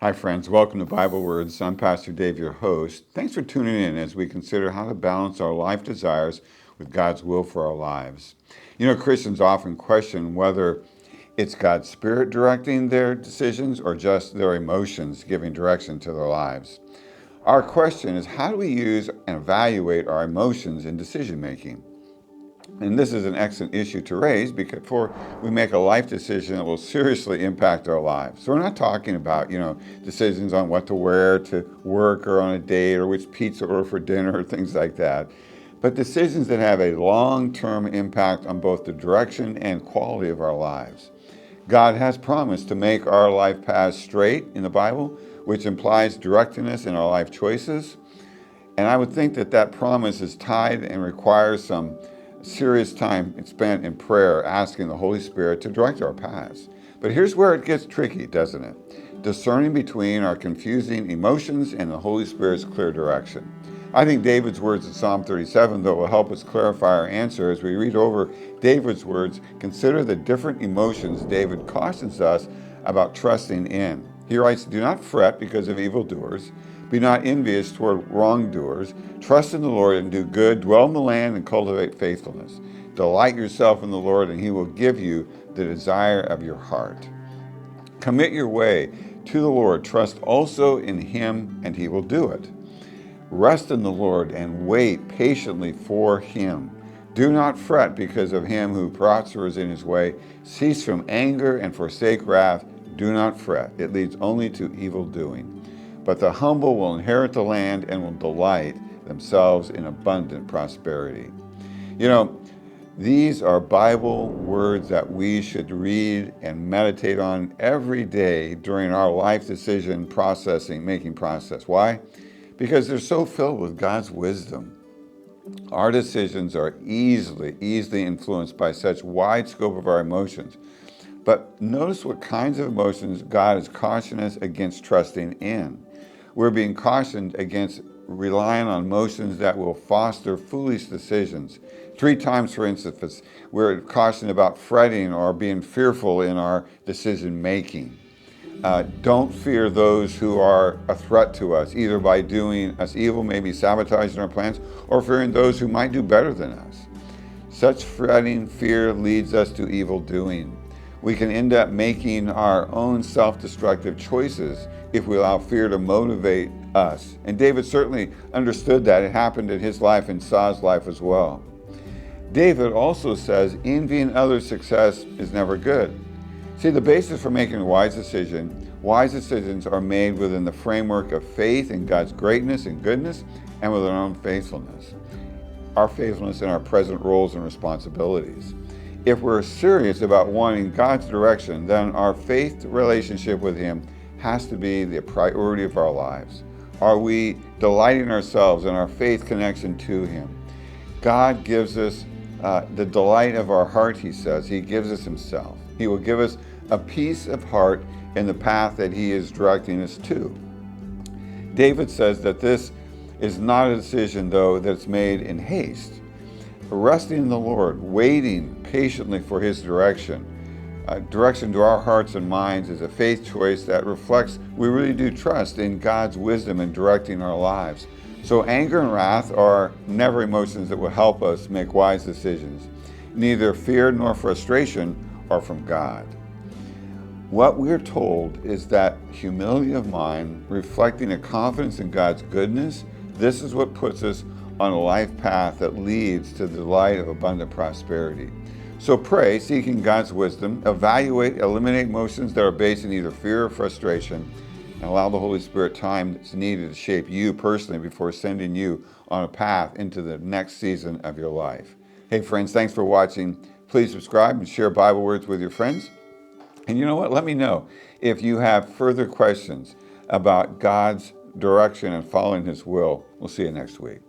Hi, friends. Welcome to Bible Words. I'm Pastor Dave, your host. Thanks for tuning in as we consider how to balance our life desires with God's will for our lives. You know, Christians often question whether it's God's Spirit directing their decisions or just their emotions giving direction to their lives. Our question is, how do we use and evaluate our emotions in decision making? And this is an excellent issue to raise because before we make a life decision that will seriously impact our lives. So we're not talking about, decisions on what to wear to work or on a date or which pizza to order for dinner or things like that, but decisions that have a long-term impact on both the direction and quality of our lives. God has promised to make our life paths straight in the Bible, which implies directing us in our life choices. And I would think that that promise is tied and requires some serious time spent in prayer, asking the Holy Spirit to direct our paths. But here's where it gets tricky, doesn't it? Discerning between our confusing emotions and the Holy Spirit's clear direction. I think David's words in Psalm 37, though, will help us clarify our answer as we read over David's words. Consider the different emotions David cautions us about trusting in. He writes, "Do not fret because of evildoers. Be not envious toward wrongdoers. Trust in the Lord and do good. Dwell in the land and cultivate faithfulness. Delight yourself in the Lord, and he will give you the desire of your heart." Commit your way to the Lord. Trust also in him, and he will do it. Rest in the Lord and wait patiently for him. Do not fret because of him who prospers in his way. Cease from anger and forsake wrath. Do not fret. It leads only to evil doing. But the humble will inherit the land and will delight themselves in abundant prosperity. You know, these are Bible words that we should read and meditate on every day during our life decision making process. Why? Because they're so filled with God's wisdom. Our decisions are easily influenced by such wide scope of our emotions. But notice what kinds of emotions God is cautioning us against trusting in. We're being cautioned against relying on emotions that will foster foolish decisions. 3 times, for instance, we're cautioned about fretting or being fearful in our decision making. Don't fear those who are a threat to us, either by doing us evil, maybe sabotaging our plans, or fearing those who might do better than us. Such fretting fear leads us to evil doing. We can end up making our own self-destructive choices if we allow fear to motivate us. And David certainly understood that. It happened in his life and Saul's life as well. David also says envying others' success is never good. See, the basis for making a wise decisions are made within the framework of faith in God's greatness and goodness and with our own faithfulness. Our faithfulness in our present roles and responsibilities. If we're serious about wanting God's direction, then our faith relationship with him has to be the priority of our lives. Are we delighting ourselves in our faith connection to him? God gives us the delight of our heart, he says. He gives us himself. He will give us a peace of heart in the path that he is directing us to. David says that this is not a decision, though, that's made in haste. Resting in the Lord, waiting patiently for his direction. Direction to our hearts and minds is a faith choice that reflects we really do trust in God's wisdom in directing our lives. So anger and wrath are never emotions that will help us make wise decisions. Neither fear nor frustration are from God. What we're told is that humility of mind, reflecting a confidence in God's goodness, this is what puts us on a life path that leads to the delight of abundant prosperity. So pray, seeking God's wisdom, evaluate, eliminate emotions that are based in either fear or frustration, and allow the Holy Spirit time that's needed to shape you personally before sending you on a path into the next season of your life. Hey friends, thanks for watching. Please subscribe and share Bible words with your friends. And you know what? Let me know if you have further questions about God's direction and following his will. We'll see you next week.